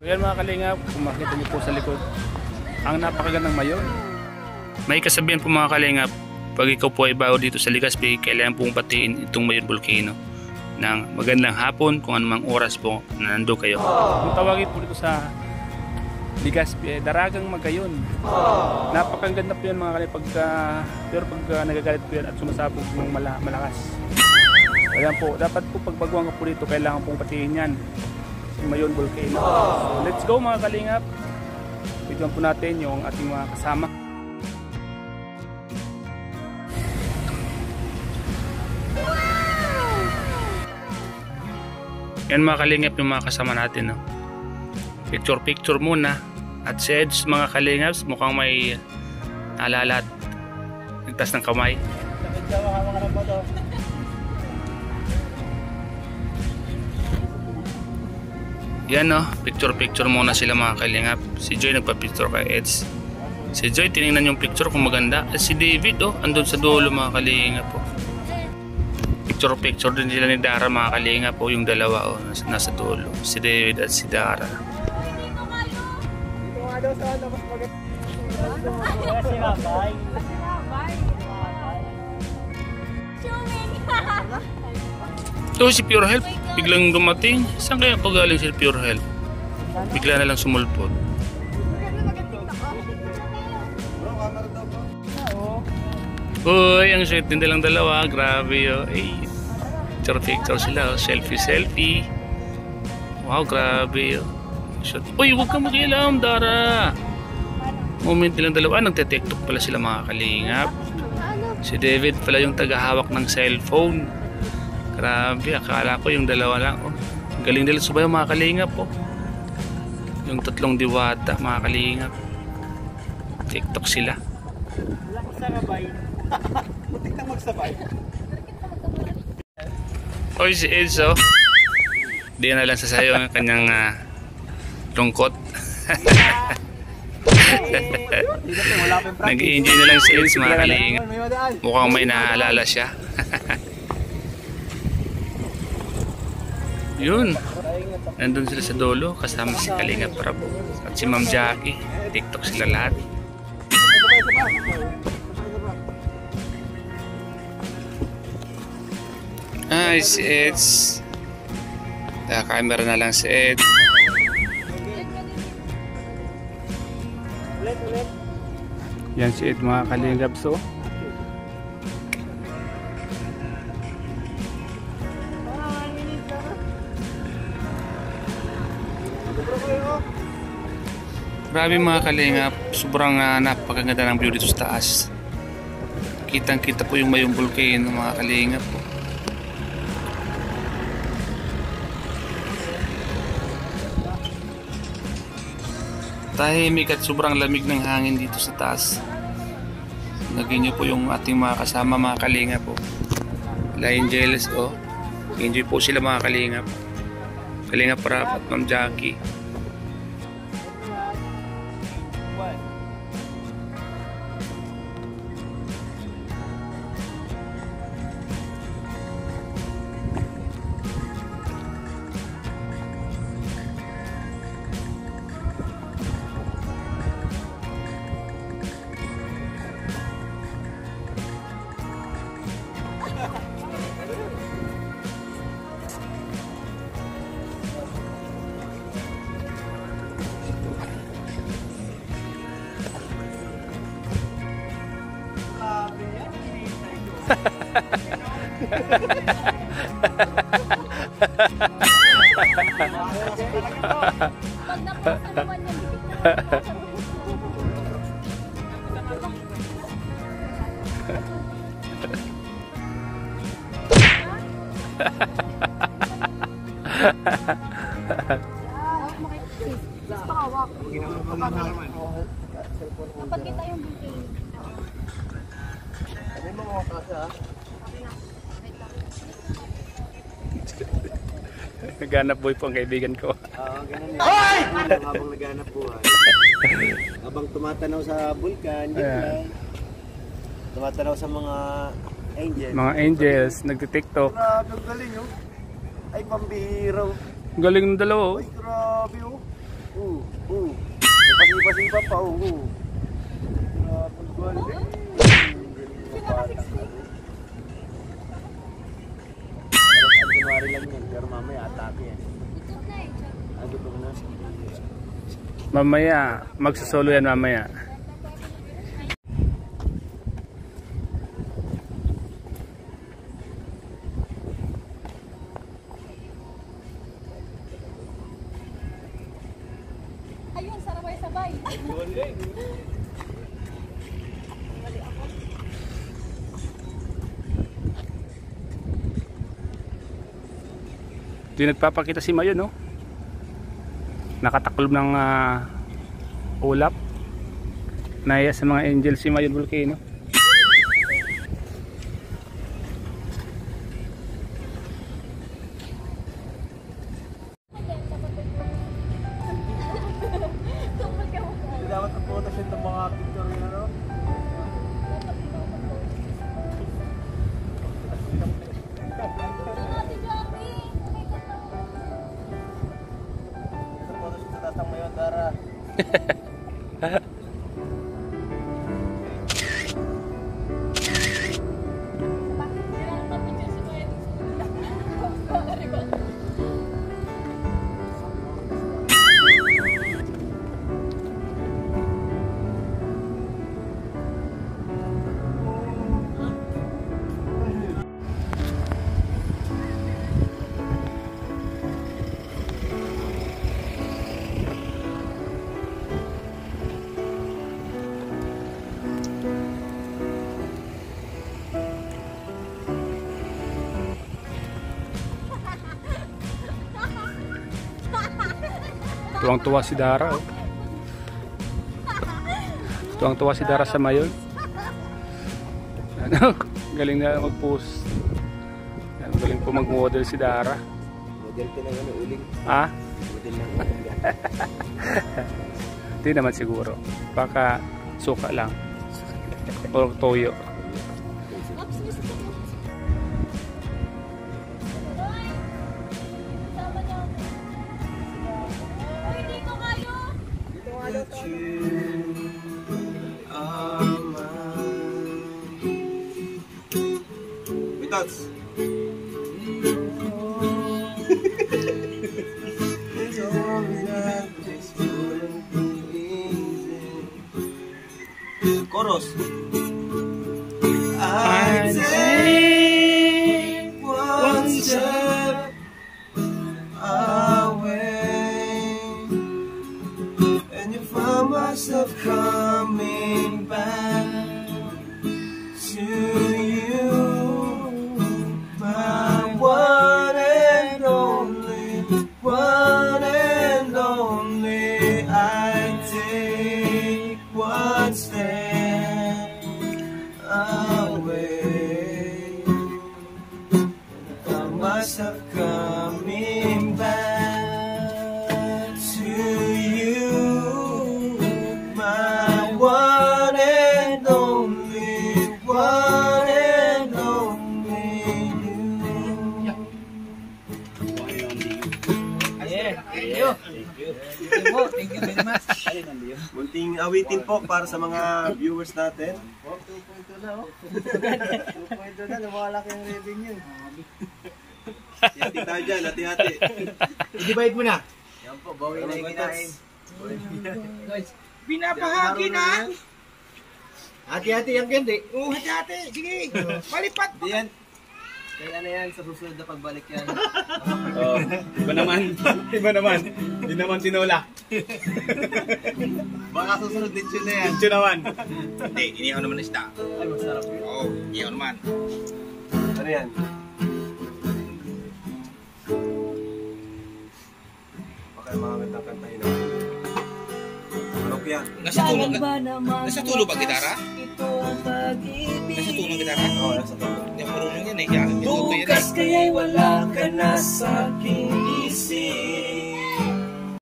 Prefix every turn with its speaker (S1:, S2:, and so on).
S1: Ayan mga kalingap, kung makita niyo po sa likod, ang napakagandang mayon. May kasabihan po mga kalingap, pag ikaw po ay bago dito sa Legazpi, kailangan pong batiin itong Mayon Volcano ng magandang hapon kung anumang oras po na nandun kayo. Kung tawagin po dito sa Legazpi, Daragang Magayon. Napakaganda po yan mga kalingap, pero pag nagagalit po yan at sumasabog po ng malakas. Ayan po, dapat po pagbaguhan ka po dito, kailangan pong batiin yan. Mayon Volcano. So let's go mga kalingap. Bigyan po natin yung ating mga kasama. Yan mga kalingap yung mga kasama natin. No? Picture muna. At si Edge mga kalingap, mukhang may alalat. Nagtas ng kamay. Yan no, picture muna sila mga kalingap. Si Joy nagpa-picture kay Eds. Si Joy tinignan yung picture kung maganda. At si David oh, andun sa dulo mga kalingap po. Picture din sila ni Dara mga kalingap po, yung dalawa oh, nasa dulo. Si David at si Dara. Ito si Pure Health, biglang dumating. Saan kaya pagaling si Pure Health? Bigla na lang sumulpot. Uy, ang sweet din nilang dalawa. Grabe oh. Ay, picture sila oh. Selfie. Wow, grabe oh. Uy, huwag kang makialam, Dara. Moment nilang dalawa. Nagte-tiktok pala sila mga kalingap. Si David pala yung tagahawak ng cellphone. Grabe, akala ko yung dalawa lang oh. Galing nila subay mga kalingap oh. Yung tatlong diwata mga kalingap. TikTok sila.
S2: Wala ko sarabay. Muntik na magsabay.
S1: Oy si Enzo. Di na lang sasayo ang kanyang lungkot. Nag-i-enjoy na lang si Enzo mga kalingap. Mukhang may naalala siya. Yun, nandun sila sa dulo kasama si Kalingap Prabo at si Ma'am Jackie. TikTok sila lahat. Ay, si Eds. Camera na lang si Ed. Yan si Ed mga Kalingap. So grabe mga kalingap, sobrang napakaganda ng view dito sa taas. Kitang kita po yung Mayon Volcano mga kalingap. Tahimik at sobrang lamig ng hangin dito sa taas. Naging nyo po yung ating mga kasama mga kalingap po. La Angeles oh. Enjoy po sila mga kalingap. Kalingap Prab at Ma'am Jackie.
S3: Kapag kita yung booking.
S2: Ano yung mga kasa?
S1: Naghanap boy po ang kaibigan ko.
S2: Ganun yun. Habang naghanap buhay. Habang tumatanaw sa bulkan, yun lang. Tumatanaw sa mga angels.
S1: Mga angels, nagti-tiktok.
S2: Grabe, ang galing oh. Ay, pambihiraw.
S1: Galing ng dalawa oh.
S2: Ay, grabe oh. iba pa, oo. Galing. Kunwari lang yun, pero mamaya atake yan. Gutom na.
S1: Mamaya, magsosolo yan mamaya.
S3: Ayun, sarabay-sabay.
S1: Di nagpapakita si Mayon, no? Nakataklob ng ulap. Naya sa mga angel si Mayon Volcano.
S2: Dapat ang photo siya ng mga picture yun, ano? Sa photo siya sa tatang mayon, Dara.
S1: Tuwang-tuwa si Dara, oh. Tuwang-tuwa si Dara sa Mayon. Ano? Galing na mag-post. Galing po mag-model si Dara.
S2: Model ka ng ano, uling.
S1: Ah?
S2: Model ng uling.
S1: Hindi naman siguro. Baka suka lang. O toyo.
S2: That's chorus. I take one step away, and you find myself coming back to you. One and only, I take one step away, and I found myself coming back to you, my one and only, one and only you.
S4: Thank you very much.
S2: Munting awitin po para sa mga viewers natin.
S4: 2.2 na, oh. 2.2 na, lumalaki ang revenue.
S2: Hati tayo dyan, hati-hati.
S4: I-divide mo na.
S2: Yan po, bawi na yung kinain.
S4: Guys, binabahagi na. Hati-hati yung ganda. Oo, hati-hati. Sige, palipat mo.
S2: Diyan. Kaya na yan, sa susunod na pagbalik yan.
S5: Oh, iba naman. Iba naman. Hindi naman tinola.
S2: Baka susunod din yun na yan.
S5: Ito naman.
S4: Hindi, inihaw naman na isda.
S2: Ay, masarap yun.
S4: Oo, inihaw naman.
S2: Ano yan? Baka yung mga gandang kantahin na. Manok yan.
S4: Nasa tulo ba gitara? Nasa tulo gitara?
S2: Oo, nasa tulo.
S4: Hindi ako marunong yan eh. Kaya
S6: Bukas kaya'y wala ka na sa aking isip.